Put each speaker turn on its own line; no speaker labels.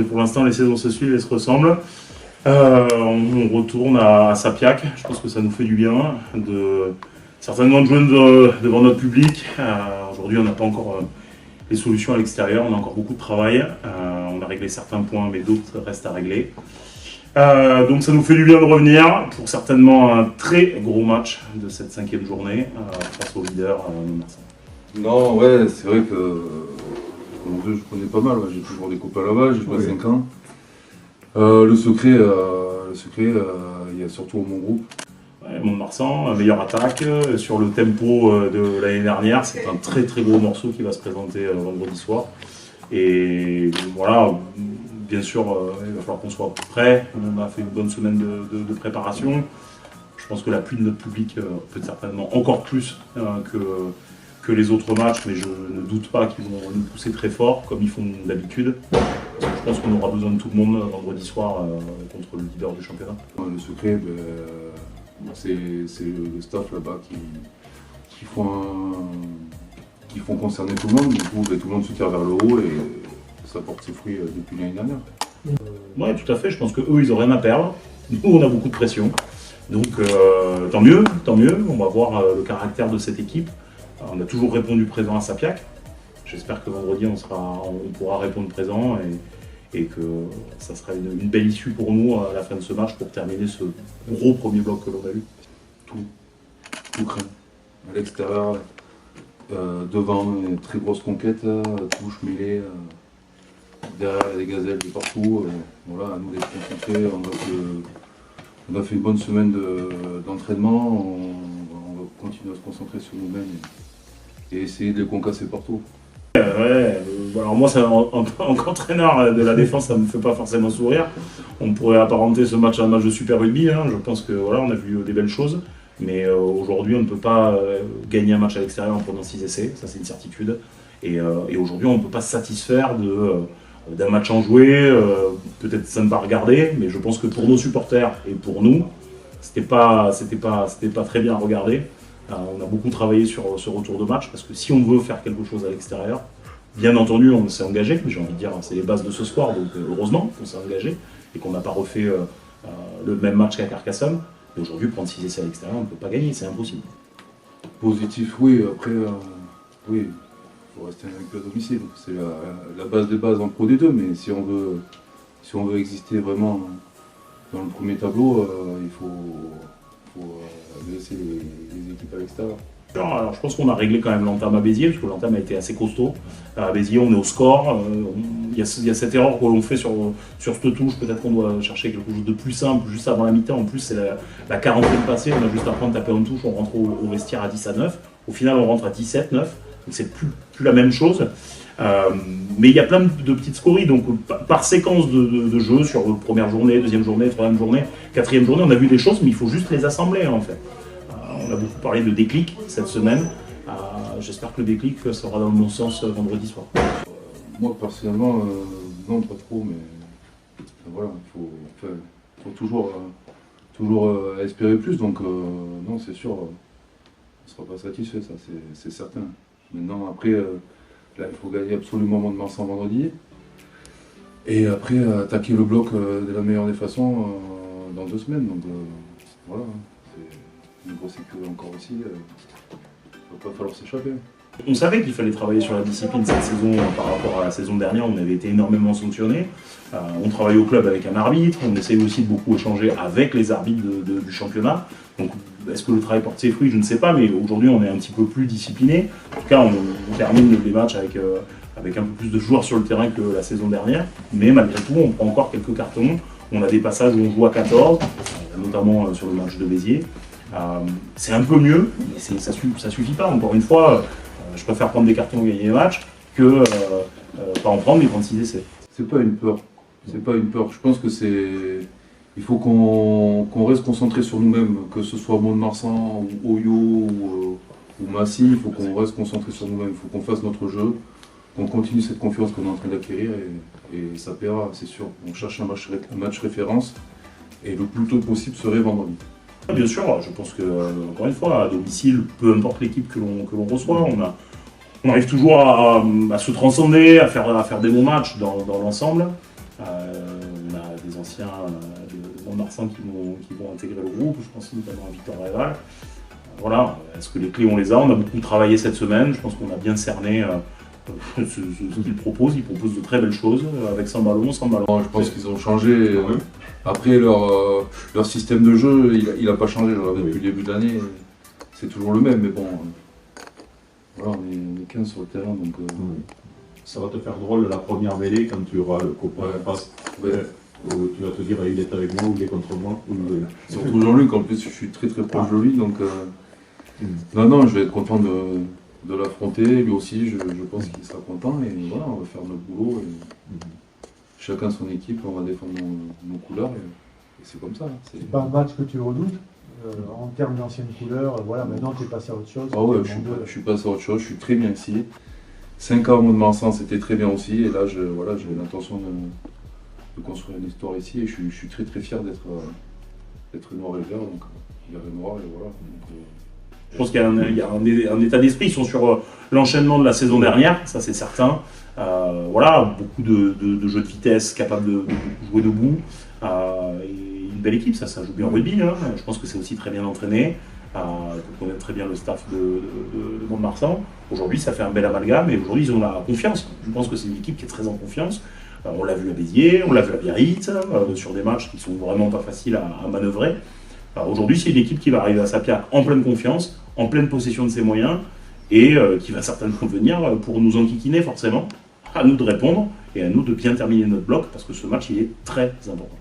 Pour l'instant, les saisons se suivent et se ressemblent. On retourne à Sapiac. Je pense que ça nous fait du bien certainement de jouer devant notre public. Aujourd'hui, on n'a pas encore les solutions à l'extérieur. On a encore beaucoup de travail. On a réglé certains points, mais d'autres restent à régler. Donc ça nous fait du bien de revenir pour certainement un très gros match de cette 5e journée face au leader Marseille.
Non, ouais, c'est vrai que je connais pas mal, ouais. J'ai toujours des copains là-bas, j'ai joué 5 ans. Le secret, il y a surtout mon groupe.
Ouais, Mont-de-Marsan, meilleure attaque sur le tempo de l'année dernière. C'est un très très gros morceau qui va se présenter vendredi soir. Et voilà, bien sûr, il va falloir qu'on soit prêt. On a fait une bonne semaine de préparation. Je pense que l'appui de notre public peut certainement encore plus que les autres matchs, mais je ne doute pas qu'ils vont nous pousser très fort, comme ils font d'habitude. Je pense qu'on aura besoin de tout le monde vendredi soir contre le leader du championnat.
Le secret, c'est le staff là-bas qui font concerner tout le monde. Du coup, tout le monde se tire vers le haut et ça porte ses fruits depuis l'année dernière.
Oui, tout à fait. Je pense qu'eux, ils n'ont rien à perdre. Nous, on a beaucoup de pression. Donc, tant mieux. On va voir le caractère de cette équipe. On a toujours répondu présent à Sapiac. J'espère que vendredi, on pourra répondre présent et que ça sera une belle issue pour nous à la fin de ce match pour terminer ce gros premier bloc que l'on a eu.
Tout craint. À l'extérieur, devant, une très grosse conquête, touche, mêlée. Derrière, il y a des gazelles de partout. Voilà, à nous d'être concentrés. On a fait une bonne semaine d'entraînement. On va continuer à se concentrer sur nous-mêmes et essayer de les concasser partout.
Alors moi, en tant qu'entraîneur de la défense, ça ne me fait pas forcément sourire. On pourrait apparenter ce match à un match de Super Rugby. Je pense que voilà, on a vu des belles choses. Mais aujourd'hui, on ne peut pas gagner un match à l'extérieur en prenant 6 essais. Ça, c'est une certitude. Et aujourd'hui, on ne peut pas se satisfaire d'un match en joué. Peut-être ça ne va regarder, mais je pense que pour nos supporters et pour nous, c'était pas très bien à regarder. On a beaucoup travaillé sur ce retour de match parce que si on veut faire quelque chose à l'extérieur, bien entendu, on s'est engagé, mais j'ai envie de dire, c'est les bases de ce sport, donc heureusement qu'on s'est engagé et qu'on n'a pas refait le même match qu'à Carcassonne. Mais aujourd'hui, prendre 6 essais à l'extérieur, on ne peut pas gagner, c'est impossible.
Positif, oui. Après, oui, il faut rester avec à domicile. C'est la base des bases en Pro D2, mais si on veut exister vraiment dans le premier tableau, il faut laisser les équipes à l'extérieur.
Alors, je pense qu'on a réglé quand même l'entame à Béziers, parce que l'entame a été assez costaud. À Béziers, on est au score. Il y a cette erreur que l'on fait sur cette touche. Peut-être qu'on doit chercher quelque chose de plus simple juste avant la mi-temps. En plus, c'est la 40e passée. On a juste après de taper en touche. On rentre au vestiaire à 10-9. Au final, on rentre à 17-9. Donc, c'est plus la même chose. Mais il y a plein de petites scories. Donc, par séquence de jeu, sur première journée, deuxième journée, troisième journée, quatrième journée, on a vu des choses, mais il faut juste les assembler en fait. On a beaucoup parlé de déclic cette semaine. J'espère que le déclic sera dans le bon sens vendredi soir.
Moi, personnellement, non, pas trop, mais voilà, il faut toujours espérer plus. Donc, non, c'est sûr, on ne sera pas satisfait, ça, c'est certain. Maintenant, après, là, il faut gagner absolument Mont-de-Marsan vendredi. Et après, attaquer le bloc de la meilleure des façons dans 2 semaines. Donc, voilà. Une grosse écurie encore aussi, il ne va pas falloir s'échapper.
On savait qu'il fallait travailler sur la discipline cette saison par rapport à la saison dernière, on avait été énormément sanctionnés. On travaille au club avec un arbitre, on essaye aussi de beaucoup échanger avec les arbitres du championnat. Donc est-ce que le travail porte ses fruits? Je ne sais pas, mais aujourd'hui on est un petit peu plus discipliné. En tout cas, on termine les matchs avec un peu plus de joueurs sur le terrain que la saison dernière. Mais malgré tout, on prend encore quelques cartons. On a des passages où on joue à 14, notamment sur le match de Béziers. C'est un peu mieux, mais ça suffit pas. Encore une fois, je préfère prendre des cartons et gagner des matchs que pas en prendre mais prendre 6 essais.
C'est pas une peur. Je pense que il faut qu'on reste concentré sur nous-mêmes, que ce soit Mont-de-Marsan ou Oyo ou Massy, il faut qu'on reste concentré sur nous-mêmes, il faut qu'on fasse notre jeu, qu'on continue cette confiance qu'on est en train d'acquérir et ça paiera, c'est sûr. On cherche un match référence et le plus tôt possible serait vendredi.
Bien sûr, je pense que, encore une fois, à domicile, peu importe l'équipe que l'on reçoit, on arrive toujours à se transcender, à faire des bons matchs dans l'ensemble. On a des anciens de Mont-de-Marsan qui vont intégrer le groupe, je pense notamment à Victor Réval. Voilà, est-ce que les clés on les a? On a beaucoup travaillé cette semaine, je pense qu'on a bien cerné ce qu'ils proposent. Ils proposent de très belles choses avec sans ballon, sans ballon.
Je pense qu'ils ont changé. Après, leur système de jeu, il n'a pas changé. Depuis le début de l'année, c'est toujours le même. Mais bon, voilà, on est 15 sur le terrain. Donc,
ça va te faire drôle la première mêlée quand tu auras le copain en face. Où tu vas te dire il est avec moi ou il est contre moi.
Surtout Jean-Luc, en plus je suis très proche de lui. Donc, non, je vais être content de l'affronter. Lui aussi, je pense qu'il sera content. Et voilà, on va faire notre boulot. Et chacun son équipe, on va défendre nos couleurs. Et c'est comme ça.
C'est pas un match que tu redoutes en termes d'anciennes couleurs. Voilà, maintenant tu es passé à autre chose.
Ah ouais, je suis passé à autre chose. Je suis très bien ici. 5 ans au Mont-de-Marsan, c'était très bien aussi. Et là, j'ai l'intention de construire une histoire ici. Et je suis très fier d'être noir et vert. Donc, vert et noir. Et voilà.
Je pense qu'il y a un état d'esprit. Ils sont sur l'enchaînement de la saison dernière, ça c'est certain. Voilà, beaucoup de jeux de vitesse, capables de jouer debout. Et une belle équipe, ça joue bien au rugby. Hein. Je pense que c'est aussi très bien entraîné. On connaît très bien le staff de Mont-de-Marsan. Aujourd'hui, ça fait un bel amalgame et aujourd'hui, ils ont la confiance. Je pense que c'est une équipe qui est très en confiance. On l'a vu à Béziers, on l'a vu à Biarritz, sur des matchs qui sont vraiment pas faciles à manœuvrer. Aujourd'hui, c'est une équipe qui va arriver à Sapiac en pleine confiance, en pleine possession de ses moyens et qui va certainement venir pour nous enquiquiner forcément, à nous de répondre et à nous de bien terminer notre bloc parce que ce match il est très important.